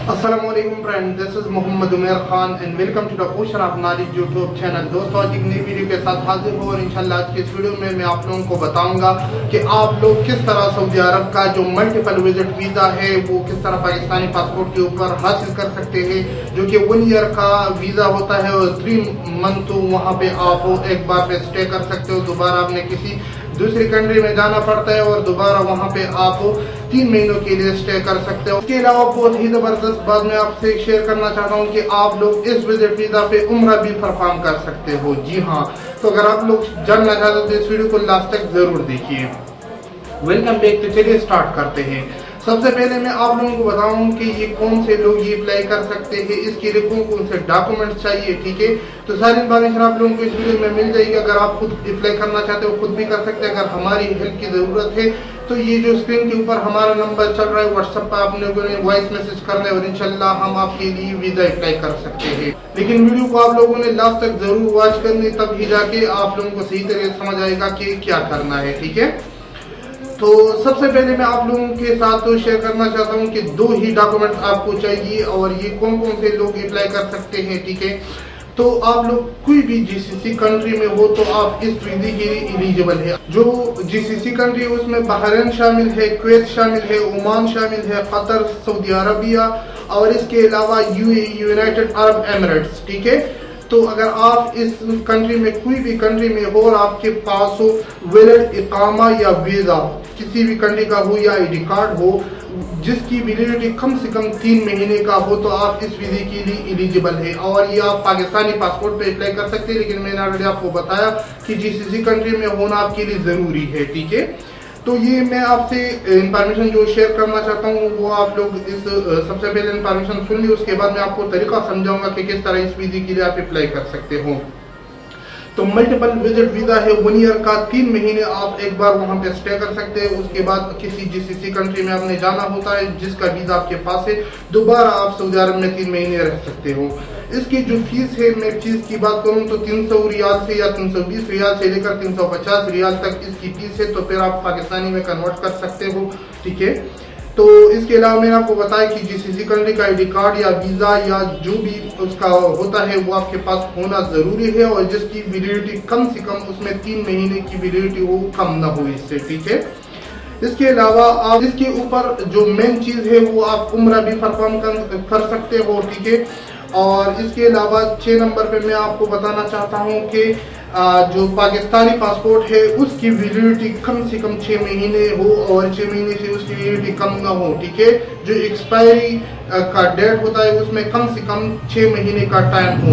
Assalamualaikum friends, this is Muhammad Umair Khan and welcome to the Ocean of Knowledge YouTube channel। दोस्तों आज एक नई video के साथ हाजिर हो और इंशाल्लाह आज के इस वीडियो में मैं आप लोगों को बताऊंगा कि आप लोग किस तरह सऊदी अरब का जो मल्टीपल विजिट वीज़ा है वो किस तरह पाकिस्तानी पासपोर्ट के ऊपर हासिल कर सकते हैं, जो कि 1 ईयर का वीज़ा होता है और 3 मंथ तो वहाँ पे आप एक बार पे स्टे कर सकते हो। दोबारा आपने किसी दूसरी कंट्री में जाना पड़ता है और दोबारा वहाँ पे आप 3 महीनों के लिए स्टे कर सकते हो। इसके अलावा बहुत ही जबरदस्त बात मैं आपसे शेयर करना चाहता हूँ कि आप लोग इस विजिट वीजा पे उम्रा भी परफॉर्म कर सकते हो। जी हाँ, तो अगर आप लोग जानना चाहते हो तो इस वीडियो को लास्ट तक जरूर देखिए। Welcome back. तो चलिए स्टार्ट करते हैं। सबसे पहले मैं आप लोगों को बताऊं कि ये कौन से लोग ये अप्लाई कर सकते हैं, इसके लिए कौन कौन से डॉक्यूमेंट्स चाहिए। ठीक है, तो सारी इन्फॉर्मेशन आप लोगों को इस वीडियो में मिल जाएगी। अगर आप खुद अप्लाई करना चाहते हो खुद भी कर सकते हैं। अगर हमारी हेल्प की जरूरत है तो ये जो स्क्रीन के ऊपर हमारा नंबर चल रहा है व्हाट्सएप पर आप लोगों ने वॉइस मैसेज करना है और इंशाल्लाह हम आपके लिए वीजा अप्लाई कर सकते हैं। लेकिन वीडियो को आप लोगों ने लास्ट तक जरूर वॉच करनी, तब ही जाके आप लोगों को सही तरीके से समझ आएगा कि क्या करना है। ठीक है, तो सबसे पहले मैं आप लोगों के साथ तो शेयर करना चाहता हूं कि 2 ही डॉक्यूमेंट आपको चाहिए और ये कौन कौन से लोग अप्लाई कर सकते हैं। ठीक है, तो आप लोग कोई भी जीसीसी कंट्री में हो तो आप इस वीजा के लिए एलिजिबल है। जो जीसीसी कंट्री है उसमें बहरीन शामिल है, कुवैत शामिल है, ओमान शामिल है, कतर, सऊदी अरबिया और इसके अलावा यूएई यूनाइटेड अरब एमिरेट्स। ठीक है, तो अगर आप इस कंट्री में कोई भी कंट्री में हो और आपके पास हो वैलिड इकामा या वीजा किसी भी कंट्री का हो या आईडी कार्ड हो जिसकी वैलिडिटी कम से कम 3 महीने का हो तो आप इस वीजा के लिए एलिजिबल है और ये आप पाकिस्तानी पासपोर्ट पे अप्लाई कर सकते हैं। लेकिन मैंने ऑलरेडी आपको बताया कि जीसीसी कंट्री में होना आपके लिए जरूरी है। ठीक है, तो ये मैं आपसे इंफॉर्मेशन जो शेयर करना चाहता हूँ वो आप लोग इस सबसे पहले इंफॉर्मेशन सुन ली, उसके बाद मैं आपको तरीका समझाऊंगा कि किस तरह इस वीजा के लिए आप अप्लाई कर सकते हो। तो मल्टीपल विजिट वीजा है 1 ईयर का, 3 महीने आप एक बार वहां पे स्टे कर सकते हैं। उसके बाद किसी जीसीसी कंट्री में आपने जाना होता है जिसका वीजा आपके पास है, दोबारा आप सऊदी अरब में 3 महीने रह सकते हो। इसकी जो फीस है, मैं फीस की बात करूं तो 300 रियाल से या 320 रियाल से लेकर 350 रियाल तक इसकी फीस है, तो फिर आप पाकिस्तानी में कन्वर्ट कर सकते हो। ठीक है, तो इसके अलावा मैंने आपको बताया कि जीसीसी कंट्री का आईडी कार्ड या वीजा या जो भी उसका होता है वो आपके पास होना जरूरी है और जिसकी वैलिडिटी कम से कम उसमें 3 महीने की वैलिडिटी हो, कम ना हो इससे। ठीक है, इसके अलावा आप इसके ऊपर जो मेन चीज है वो आप उम्रा भी परफॉर्म कर सकते हो। ठीक है, और इसके अलावा 6 नंबर पे मैं आपको बताना चाहता हूँ कि जो पाकिस्तानी पासपोर्ट है उसकी वैलिडिटी कम से कम 6 महीने हो और 6 महीने से उसकी वैलिडिटी कम ना हो। ठीक है, जो एक्सपायरी का डेट होता है उसमें कम से कम 6 महीने का टाइम हो।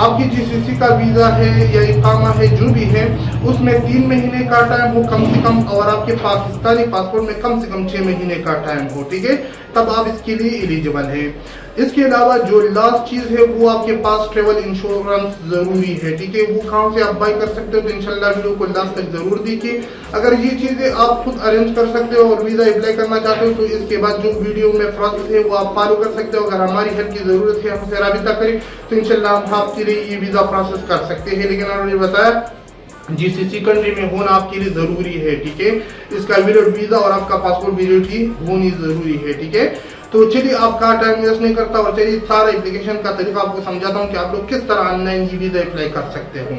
आपकी जीसीसी का वीजा है या इकामा है जो भी है उसमें 3 महीने का टाइम हो कम से कम और आपके पाकिस्तानी पासपोर्ट में कम से कम 6 महीने का टाइम हो। ठीक है, तब आप इसके लिए एलिजिबल है। इसके अलावा जो लास्ट चीज है वो आपके पास ट्रेवल इंश्योरेंस जरूरी है। ठीक है, वो कहाँ से आप बाय कर सकते हो तो इंशाल्लाह वीडियो को लास्ट तक जरूर देखिए। अगर ये चीजें आप खुद अरेंज कर सकते हो और वीजा अप्लाई करना चाहते हो तो इसके बाद जो वीडियो में प्रोसेस है वो आप फॉलो कर सकते हो। अगर हमारी हेल्प की जरूरत है हमसे राबिता करें तो इंशाल्लाह हम आपके लिए ये वीजा प्रोसेस कर सकते हैं। लेकिन उन्होंने बताया जीसीसी कंट्री में होना आपके लिए जरूरी है। ठीक है, इसका वैलिड वीजा और आपका पासपोर्ट वैलिडिटी होनी जरूरी है। ठीक है, तो चलिए आपका टाइम वेस्ट नहीं करता और चलिए सारा एप्लीकेशन का तरीका आपको समझाता हूँ कि आप लोग किस तरह ऑनलाइन ये वीजा अप्लाई कर सकते हो।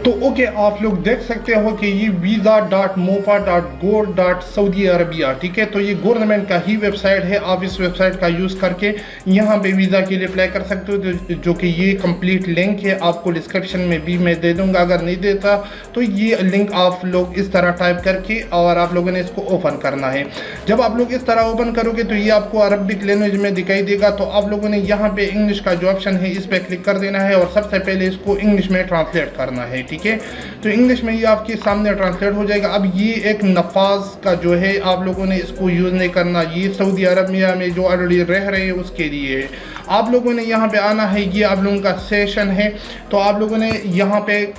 तो ओके, आप लोग देख सकते हो कि ये visa.mopa.go.saudi अरबिया। ठीक है, तो ये गवर्नमेंट का ही वेबसाइट है। आप इस वेबसाइट का यूज़ करके यहाँ पे वीज़ा के लिए अप्लाई कर सकते हो, जो कि ये कंप्लीट लिंक है आपको डिस्क्रिप्शन में भी मैं दे दूंगा। अगर नहीं देता तो ये लिंक आप लोग इस तरह टाइप करके और आप लोगों ने इसको ओपन करना है। जब आप लोग इस तरह ओपन करोगे तो ये आपको अरबिक लैंग्वेज में दिखाई देगा। तो आप लोगों ने यहाँ पे इंग्लिश का जो ऑप्शन है इस पर क्लिक कर देना है और सबसे पहले इसको इंग्लिश में ट्रांसलेट करना है। ठीक है, तो इंग्लिश में ये आपके सामने ट्रांसलेट हो जाएगा। अब ये एक नफाज का जो है आप लोगों ने इसको यूज़ नहीं करना, ये सऊदी अरबिया में जो ऑलरेडी रह रहे हैं उसके लिए है। आप लोगों ने यहाँ पे आना है, ये आप लोगों का सेशन है। तो आप लोगों ने यहाँ पे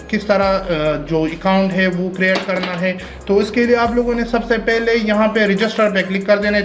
किस तरह जो अकाउंट है वो क्रिएट करना है, तो उसके लिए आप लोगों ने सबसे पहले यहाँ पे रजिस्टर पे क्लिक कर देना है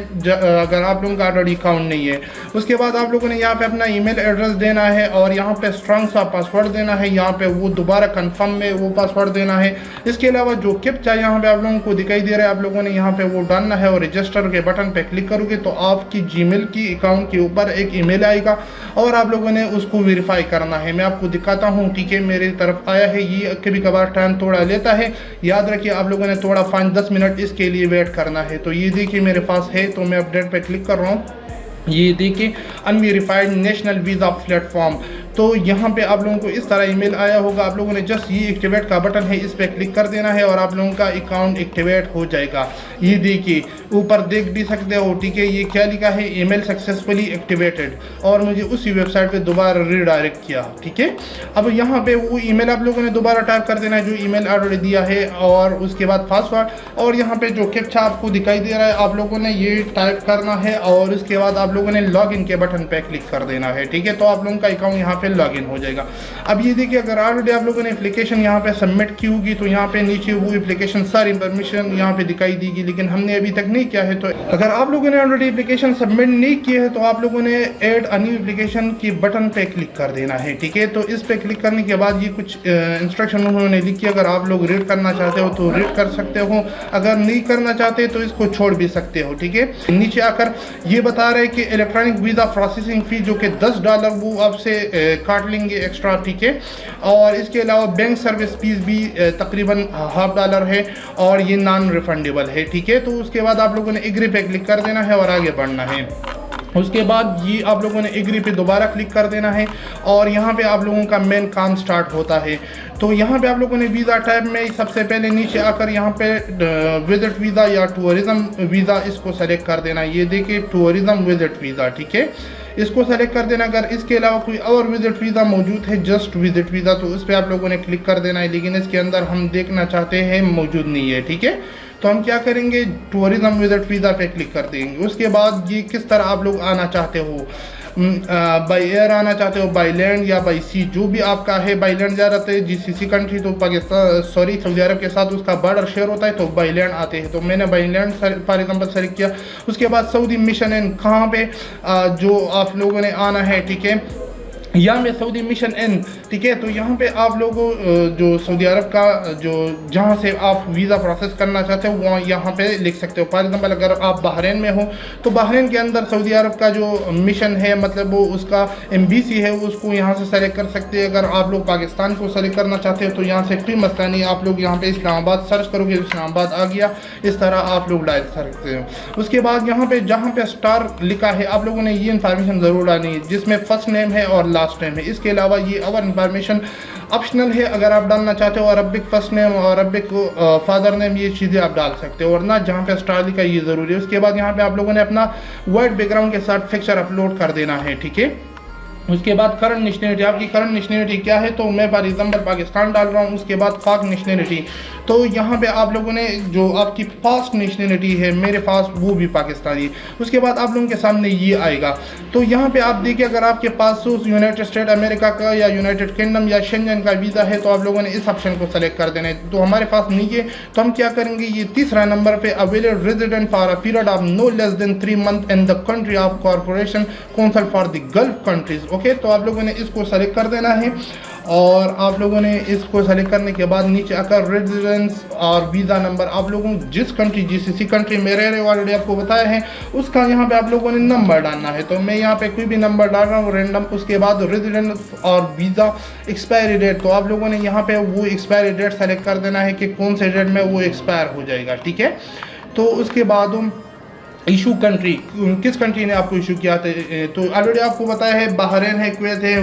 अगर आप लोगों का ऑलरेडी अकाउंट नहीं है। उसके बाद आप लोगों ने यहाँ पे अपना ईमेल एड्रेस देना है और यहाँ पे स्ट्रॉन्ग सा पासवर्ड देना है। यहाँ पे वो दोबारा कंफर्म में वो पासवर्ड देना है। इसके अलावा जो कैप्चा यहाँ पे आप लोगों को दिखाई दे रहा है, आप लोगों ने यहाँ पे वो डालना है और रजिस्टर के बटन पे क्लिक करोगे तो आपकी जीमेल की अकाउंट के ऊपर एक ईमेल आएगा और आप लोगों ने उसको वेरीफाई करना है। मैं आपको दिखाता हूँ, ठीक है, मेरी तरफ आया है। ये कभी कभार टाइम थोड़ा लेता है, याद रखिए आप लोगों ने थोड़ा 5-10 मिनट इसके लिए वेट करना है। तो ये देखिए मेरे पास है, तो मैं अपडेट पे क्लिक कर रहा हूँ। ये देखिए अनवेरिफाइड नेशनल वीज़ा प्लेटफॉर्म, तो यहाँ पे आप लोगों को इस तरह ईमेल आया होगा। आप लोगों ने जस्ट ये एक्टिवेट का बटन है, इस पर क्लिक कर देना है और आप लोगों का अकाउंट एक्टिवेट हो जाएगा। ये देखिए ऊपर देख भी सकते हो, ठीक है, ये क्या लिखा है, ईमेल सक्सेसफुली एक्टिवेटेड, और मुझे उसी वेबसाइट पे दोबारा रीडायरेक्ट किया, ठीक है। अब यहाँ पे वो ईमेल आप लोगों ने दोबारा टाइप कर देना है जो ईमेल ऑलरेडी दिया है, और उसके बाद पासवर्ड, और यहाँ पे जो कैप्चा आपको दिखाई दे रहा है आप लोगों ने ये टाइप करना है और उसके बाद आप लोगों ने लॉगिन के बटन पे क्लिक कर देना है, ठीक है। तो आप लोगों का अकाउंट यहाँ पे लॉगिन हो जाएगा। अब ये देखिए अगर ऑलरेडी आप लोगों ने एप्लीकेशन यहाँ पे सबमिट की होगी तो यहाँ पे नीचे वो एप्लीकेशन सारी इंफॉर्मेशन यहाँ पे दिखाई देगी, लेकिन हमने अभी तक नहीं किया है। तो अगर आप लोगों ने ऑलरेडी एप्लीकेशन सबमिट नहीं किया है तो आप लोगों ने ऐड अ न्यू एप्लीकेशन के बटन पे क्लिक कर देना है, ठीक है। तो इस पे क्लिक करने के बाद ये कुछ इंस्ट्रक्शन उन्होंने लिखी, अगर आप लोग रीड करना चाहते हो तो रीड कर सकते हो, अगर नहीं करना चाहते तो इसको छोड़ भी सकते हो, ठीक है। नीचे आकर ये बता रहे कि इलेक्ट्रॉनिक वीज़ा प्रोसेसिंग फ़ी जो कि $10 वो आपसे काट लेंगे एक्स्ट्रा, ठीक है। और इसके अलावा बैंक सर्विस फीस भी तकरीबन $50 है और ये नॉन रिफंडेबल है, ठीक है। तो उसके बाद आप लोगों ने एग्री पे क्लिक कर देना है और आगे बढ़ना है। उसके बाद ये आप लोगों ने एग्री पे दोबारा क्लिक कर देना है और यहाँ पे आप लोगों का मेन काम स्टार्ट होता है। तो यहाँ पे आप लोगों ने वीज़ा टैब में सबसे पहले नीचे आकर यहाँ पे विजिट वीज़ा या टूरिज़्म वीज़ा इसको सेलेक्ट कर देना। ये देखिए टूरिज़्म विजिट वीज़ा, ठीक है, इसको सेलेक्ट कर देना। अगर इसके अलावा कोई और विजिट वीज़ा मौजूद है, जस्ट विजिट वीज़ा, तो उस पर आप लोगों ने क्लिक कर देना है, लेकिन इसके अंदर हम देखना चाहते हैं मौजूद नहीं है, ठीक है। तो हम क्या करेंगे, टूरिज़्म विजिट वीज़ा पे क्लिक कर देंगे। उसके बाद ये किस तरह आप लोग आना चाहते हो, बाई एयर आना चाहते हो, बाई लैंड या बाई सी, जो भी आपका है। बाई लैंड ज़्यादातर है GCC कंट्री, तो पाकिस्तान सऊदी अरब के साथ उसका बॉर्डर शेयर होता है तो बाई लैंड आते हैं, तो मैंने by land for example select किया। उसके बाद सऊदी मिशन इन कहाँ पे जो आप लोगों ने आना है, ठीक है, या में सऊदी मिशन इन, ठीक है। तो यहाँ पे आप लोगों जो सऊदी अरब का जो जहाँ से आप वीज़ा प्रोसेस करना चाहते हो वहाँ यहाँ पे लिख सकते हो। फॉर एग्जांपल अगर आप बहरीन में हो तो बहरीन के अंदर सऊदी अरब का जो मिशन है, मतलब वो उसका एम्बेसी है, उसको यहाँ से सेलेक्ट कर सकते हैं। अगर आप लोग पाकिस्तान को सेलेक्ट करना चाहते हो तो यहाँ से कोई मसला नहीं, आप लोग यहाँ पे इस्लामाबाद सर्च करोगे, इस्लामाबाद आ गया, इस तरह आप लोग डाल सकते हो। उसके बाद यहाँ पे जहाँ पे स्टार लिखा है आप लोगों ने ये इन्फॉर्मेशन ज़रूर डालनी है, जिसमें फर्स्ट नेम है और लास्ट नेम है। इसके अलावा ये और इन्फॉर्मेशन ऑप्शनल है, अगर आप डालना चाहते हो अरबिक फर्स्ट नेम और अरबिक फादर नेम, ये चीज़ें आप डाल सकते हो, वरना जहाँ पे स्टार लिखा ये ज़रूरी है। उसके बाद यहाँ पे आप लोगों ने अपना वाइट बैकग्राउंड के साथ पिक्चर अपलोड कर देना है, ठीक है। उसके बाद करंट नेशनलिटी, आपकी करंट नेशनलिटी क्या है, तो मैं फॉर एग्जाम्पल पाकिस्तान डाल रहा हूँ। उसके बाद पाक नेशनलिटी, तो यहाँ पे आप लोगों ने जो आपकी पास्ट नेशनलिटी है, मेरे पास वो भी पाकिस्तानी। उसके बाद आप लोगों के सामने ये आएगा, तो यहाँ पे आप देखिए अगर आपके पास यूनाइटेड स्टेट अमेरिका का या यूनाइटेड किंगडम या शेंजन का वीज़ा है तो आप लोगों ने इस ऑप्शन को सेलेक्ट कर देना है। तो हमारे पास नहीं है, तो हम क्या करेंगे, ये तीसरा नंबर पे available resident for a period of no less than 3 month in the country of corporation council for the Gulf countries, okay. तो आप लोगों ने इसको सेलेक्ट कर देना है और आप लोगों ने इसको सेलेक्ट करने के बाद नीचे आकर रेजिडेंस और वीज़ा नंबर, आप लोगों जिस कंट्री GCC कंट्री में रह रहे हो, ऑलरेडी आपको बताया है, उसका यहाँ पे आप लोगों ने नंबर डालना है। तो मैं यहाँ पे कोई भी नंबर डाल रहा हूँ रैंडम। उसके बाद रेजिडेंस और वीज़ा एक्सपायरी डेट, तो आप लोगों ने यहाँ पे वो एक्सपायरी डेट सेलेक्ट कर देना है कि कौन से डेट में वो एक्सपायर हो जाएगा, ठीक है। तो उसके बाद इशू कंट्री, किस कंट्री ने आपको इशू किया था, तो ऑलरेडी आपको बताया है बहरीन है, कुवैत है,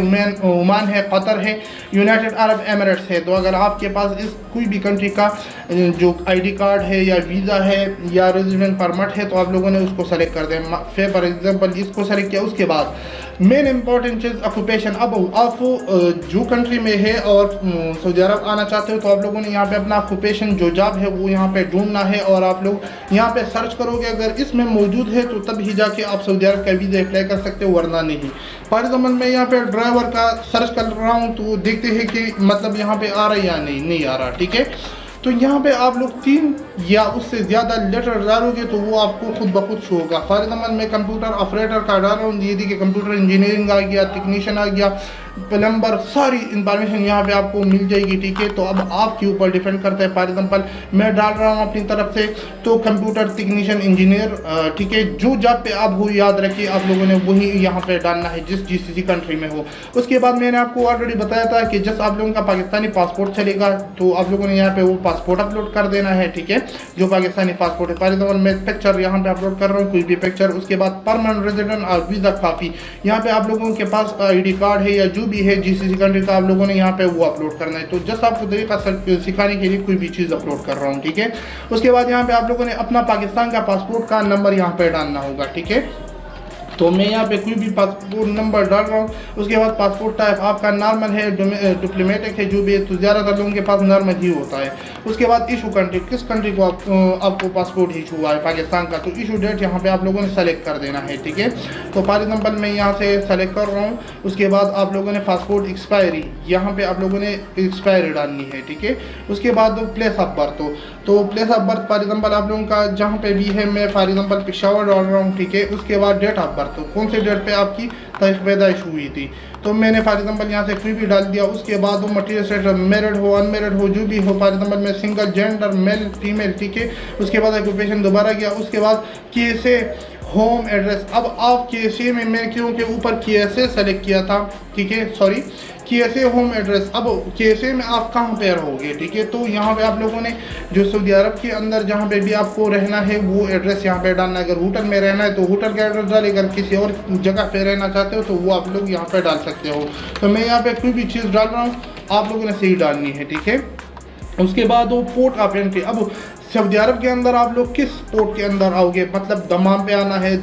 ओमान है, कतर है, यूनाइटेड अरब एमिरेट्स है। तो अगर आपके पास इस कोई भी कंट्री का जो ID कार्ड है या वीज़ा है या रेजिडेंट परमिट है तो आप लोगों ने उसको सेलेक्ट कर दें। फॉर एग्जांपल इसको सेलेक्ट किया। उसके बाद मेन इंपॉर्टेंट चीज़ ऑक्यूपेशन, अब आप जो कंट्री में है और सऊदी अरब आना चाहते हो तो आप लोगों ने यहाँ पे अपना ऑक्यूपेशन जो जॉब है वो यहाँ पे ढूंढना है और आप लोग यहाँ पे सर्च करोगे, अगर इसमें मौजूद है तो तब ही जाके आप सऊदी अरब का वीज़ा अप्लाई कर सकते हो, वरना नहीं। फॉर एग्जाम्पल मैं यहाँ पे ड्राइवर का सर्च कर रहा हूँ तो देखते हैं कि मतलब यहाँ पे आ रहा है या नहीं आ रहा, ठीक है। तो यहाँ पे आप लोग 3 या उससे ज़्यादा लेटर डालोगे तो वो आपको खुद ब खुद शो होगा। फॉर एग्जाम्पल मैं कंप्यूटर ऑपरेटर का डाल रहा हूँ, ये देखिए कंप्यूटर इंजीनियरिंग आ गया, टेक्नीशियन आ गया, प्लम्बर, सारी इंफॉर्मेशन यहाँ पे आपको मिल जाएगी। ठीक है, तो अब आपके ऊपर डिपेंड करता है। फॉर एग्जाम्पल मैं डाल रहा हूँ अपनी तरफ से तो कंप्यूटर टेक्नीशियन इंजीनियर, ठीक है, जो जॉब पे आप हो याद रखिए आप लोगों ने वही यहाँ पे डालना है जिस GCC कंट्री में हो। उसके बाद मैंने आपको ऑलरेडी बताया था कि जब आप लोगों का पाकिस्तानी पासपोर्ट चलेगा तो आप लोगों ने यहाँ पे वो पासपोर्ट अपलोड कर देना है। ठीक है, जो पाकिस्तानी पासपोर्ट है। फॉर एग्जाम्पल मैं पिक्चर यहाँ पे अपलोड कर रहा हूँ, कोई भी पिक्चर। उसके बाद परमानेंट रेजिडेंट और वीज़ा काफ़ी, यहाँ पे आप लोगों के पास ID कार्ड है या जो भी है GCC कंट्री का, आप लोगों ने यहाँ पे वो अपलोड करना है। तो जस्ट आपको तरीका सिखाने के लिए कोई भी चीज़ अपलोड कर रहा हूँ। ठीक है, उसके बाद यहाँ पे आप लोगों ने अपना पाकिस्तान का पासपोर्ट का नंबर यहाँ पे डालना होगा। ठीक है, तो मैं यहाँ पे कोई भी पासपोर्ट नंबर डाल रहा हूँ। उसके बाद पासपोर्ट टाइप आपका नॉर्मल है, डिप्लोमेटिक है, जो भी है, तो ज़्यादातर लोगों के पास नॉर्मल ही होता है। उसके बाद इशू कंट्री, किस कंट्री को आपको पासपोर्ट इशू हुआ है, पाकिस्तान का, तो इशू डेट यहाँ पे आप लोगों ने सेलेक्ट कर देना है। ठीक है, तो फॉर एग्जाम्पल मैं यहाँ से सेलेक्ट कर रहा हूँ। उसके बाद आप लोगों ने पासपोर्ट एक्सपायरी, यहाँ पे आप लोगों ने एक्सपायरी डालनी है। ठीक है, उसके बाद प्लेस ऑफ बर्थ, तो place of birth for example आप लोगों का जहाँ पे भी है, मैं फॉर एग्जाम्पल पेशावर डाल रहा हूँ। ठीक है, उसके बाद डेट ऑफ बर्थ, तो कौन से डेट पे आपकी तारीख पैदाइश हुई थी, तो मैंने फॉर एग्जाम्पल यहाँ से कोई भी डाल दिया। उसके बाद वो मटीरियल स्टेटस, मैरिड हो अनमेरिड हो जो भी हो, फॉर एग्जाम्पल मैं सिंगल, जेंडर, मेल फीमेल। ठीक है, उसके बाद ऑक्यूपेशन दोबारा गया। उसके बाद कैसे होम एड्रेस, अब आप कैसे में मैं क्योंकि ऊपर कैसे सेलेक्ट किया था, ठीक है, सॉरी, कैसे होम एड्रेस, अब कैसे में आप कहाँ पे रहोगे। ठीक है, तो यहाँ पे आप लोगों ने जो सऊदी अरब के अंदर जहाँ पे भी आपको रहना है वो एड्रेस यहाँ पे डालना है। अगर होटल में रहना है तो होटल का एड्रेस डालें, अगर किसी और जगह पे रहना चाहते हो तो वो आप लोग यहाँ पे डाल सकते हो। तो मैं यहाँ पे कोई भी चीज़ डाल रहा हूँ, आप लोगों ने सही डालनी है। ठीक है, उसके बाद वो पोर्ट ऑफ एंट्री, अब सऊदी अरब के अंदर आप लोग किस पोर्ट के अंदर आओगे, मतलब दमाम पे आना है,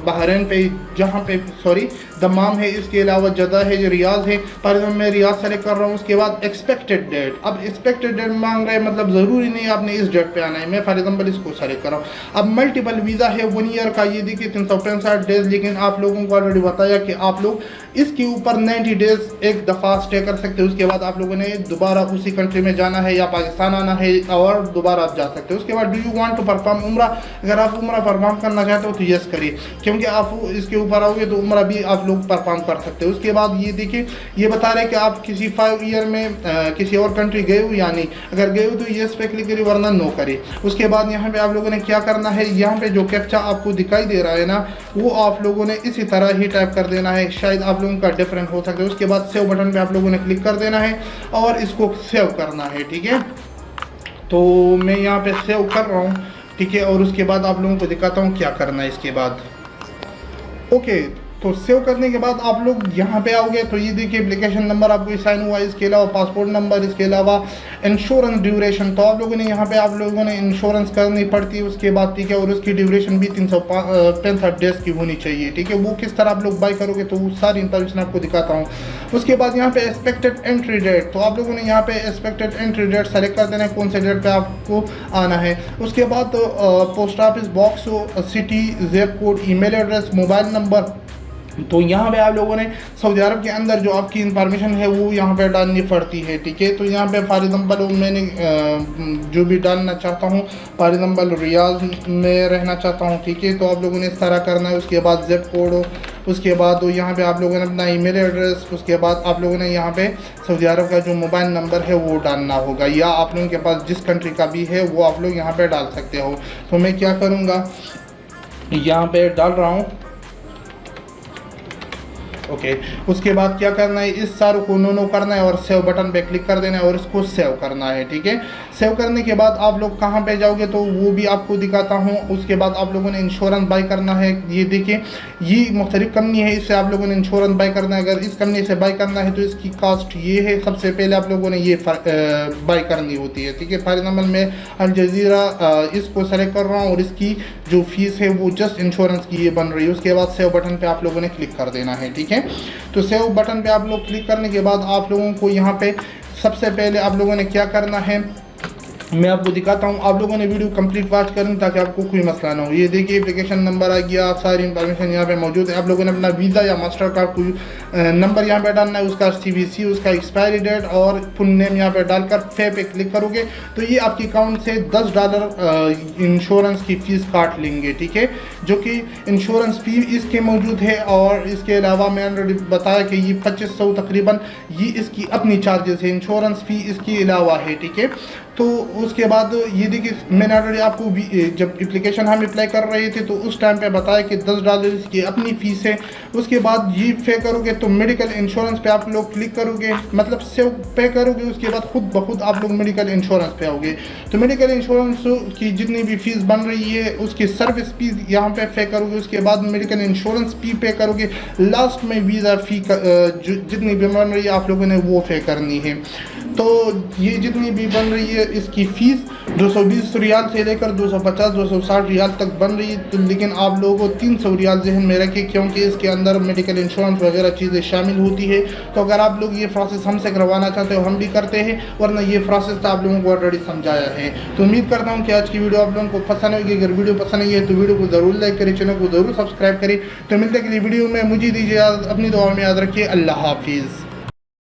बहरीन पे, जहाँ पे सॉरी दमाम है, इसके अलावा जद्दा है, जो रियाज है, पर मैं रियाज सेलेक्ट कर रहा हूँ। उसके बाद एक्सपेक्टेड डेट, अब एक्सपेक्टेड डेट मांग रहे हैं, मतलब ज़रूरी नहीं आपने इस डेट पे आना है, मैं फॉर एग्जाम्पल इसको सेलेक्ट कर रहा हूँ। अब मल्टीपल वीज़ा है 1 ईयर का, ये देखिए 365 डेज, लेकिन आप लोगों को ऑलरेडी बताया कि आप लोग इसके ऊपर 90 डेज एक दफ़ा स्टे कर सकते हो। उसके बाद आप लोगों ने दोबारा उसी कंट्री में जाना है या पाकिस्तान आना है और दोबारा आप जा सकते हो। उसके बाद do you want to perform उम्रा, अगर आप उम्रा परफॉर्म करना चाहते हो तो यस करिए, क्योंकि आप इसके ऊपर आओगे तो उम्रा भी आप लोग परफॉर्म कर सकते हो। उसके बाद ये देखिए, ये बता रहे हैं कि आप किसी 5 ईयर में किसी और कंट्री गए हो या नहीं, अगर गए हो तो यस पे क्लिक करिए, वरना नो करिए। उसके बाद यहाँ पे आप लोगों ने क्या करना है, यहाँ पे जो कैप्चा आपको दिखाई दे रहा है ना, वो आप लोगों ने इसी तरह ही टाइप कर देना है, शायद आप लोगों का डिफरेंट हो सकता है। उसके बाद सेव बटन पे आप लोगों ने क्लिक कर देना है और इसको सेव करना है। ठीक है, तो मैं यहाँ पे सेव कर रहा हूँ। ठीक है, और उसके बाद आप लोगों को दिखाता हूँ क्या करना है इसके बाद। ओके, तो सेव करने के बाद आप लोग यहाँ पे आओगे तो ये देखिए एप्लीकेशन नंबर आपको साइन हुआ, इसके अलावा पासपोर्ट नंबर, इसके अलावा इंश्योरेंस ड्यूरेशन, तो आप लोगों ने यहाँ पे आप लोगों ने इंश्योरेंस करनी पड़ती है उसके बाद। ठीक है, और उसकी ड्यूरेशन भी 365 डेज की होनी चाहिए। ठीक है, वो किस तरह आप लोग बाई करोगे तो वो सारी इंफॉर्मेशन आपको दिखाता हूँ। उसके बाद यहाँ पे एक्सपेक्टेड एंट्री डेट, तो आप लोगों ने यहाँ पे एक्सपेक्टेड एंट्री डेट सेलेक्ट कर देना है, कौन से डेट पे आपको आना है। उसके बाद post office box, city, zip code, email address, mobile number, तो यहाँ पे आप लोगों ने सऊदी अरब के अंदर जो आपकी इंफॉर्मेशन है वो यहाँ पे डालनी पड़ती है। ठीक है, तो यहाँ पे फॉर एग्जाम्पल मैंने जो भी डालना चाहता हूँ, फॉर एग्जाम्पल रियाज में रहना चाहता हूँ। ठीक है, तो आप लोगों ने इस तरह करना है। उसके बाद ज़िप कोड, उसके बाद यहाँ पे आप लोगों ने अपना ईमेल एड्रेस, उसके बाद आप लोगों ने यहाँ पे सऊदी अरब का जो मोबाइल नंबर है वो डालना होगा, या आप लोगों के पास जिस कंट्री का भी है वो आप लोग यहाँ पे डाल सकते हो। तो मैं क्या करूँगा, यहाँ पे डाल रहा हूँ। ओके, उसके बाद क्या करना है, इस सारे को नो करना है और सेव बटन पे क्लिक कर देना है और इसको सेव करना है। ठीक है, सेव करने के बाद आप लोग कहाँ पे जाओगे तो वो भी आपको दिखाता हूँ। उसके बाद आप लोगों ने इंश्योरेंस बाई करना है। ये देखिए, ये मुख्तलिफ कंपनी है, इससे आप लोगों ने इंश्योरेंस बाई करना है। अगर इस कंपनी से बाई करना है तो इसकी कास्ट ये है, सबसे पहले आप लोगों ने ये बाई करनी होती है। ठीक है, फॉर एग्जाम्पल मैं अल जज़ीरा इसको सेलेक्ट कर रहा हूँ और इसकी जो फीस है वो जस्ट इंश्योरेंस की ये बन रही है। उसके बाद सेव बटन पे आप लोगों ने क्लिक कर देना है। ठीक है, तो सेव बटन पे आप लोग क्लिक करने के बाद आप लोगों को यहाँ पे सबसे पहले आप लोगों ने क्या करना है, मैं आपको दिखाता हूँ। आप लोगों ने वीडियो कंप्लीट वॉच करें ताकि आपको कोई मसला ना हो। ये देखिए एप्लीकेशन नंबर आ गया, सारी इंफॉर्मेशन यहाँ पे मौजूद है। आप लोगों ने अपना वीज़ा या मास्टर कार्ड कोई नंबर यहाँ पे डालना है, उसका CVC, उसका एक्सपायरी डेट और फुल नेम यहाँ पे डालकर पे क्लिक करोगे तो ये आपके अकाउंट से $10 इंश्योरेंस की फ़ीस काट लेंगे, ठीक है, जो कि इंश्योरेंस फ़ी इसके मौजूद है। और इसके अलावा मैंने बताया कि ये 2500 तकरीबन ये इसकी अपनी चार्जेस है, इंश्योरेंस फ़ी इसके अलावा है, ठीक है। तो उसके बाद ये देखिए मैंने ऑलरेडी आपको जब एप्लीकेशन हम अप्लाई कर रहे थे तो उस टाइम पे बताया कि $10 की अपनी फ़ीस है। उसके बाद ये पे करोगे तो मेडिकल इंश्योरेंस पे आप लोग क्लिक करोगे, मतलब सेव पे करोगे, उसके बाद खुद ब खुद आप लोग मेडिकल इंश्योरेंस पे आओगे। तो मेडिकल इंश्योरेंस की जितनी भी फ़ीस बन रही है उसकी सर्विस फ़ीस यहाँ पे पे करोगे, उसके बाद मेडिकल इंश्योरेंस फ़ी पे करोगे, लास्ट में वीज़ा फ़ी जितनी भी बन रही है आप लोगों ने वो पे करनी है। तो ये जितनी भी बन रही है इसकी फ़ीस 220 रियाल से लेकर 250 260 रियाल तक बन रही है। तो लेकिन आप लोगों को 300 रियाल जहन में रखें, क्योंकि इसके अंदर मेडिकल इंश्योरेंस वगैरह चीज़ें शामिल होती है। तो अगर आप लोग ये प्रोसेस हमसे करवाना चाहते हो हम भी करते हैं, वरना ये प्रोसेस तो आप लोगों को ऑलरेडी समझाया है। तो उम्मीद करता हूँ कि आज की वीडियो आप लोगों को पसंद होगी। अगर वीडियो पसंद आई है तो वीडियो को ज़रूर लाइक करें, चैनल को ज़रूर सब्सक्राइब करें। तो मिलते अगली वीडियो में, मुझे दीजिए अपनी दुआ में याद रखिए। अल्लाह हाफिज़।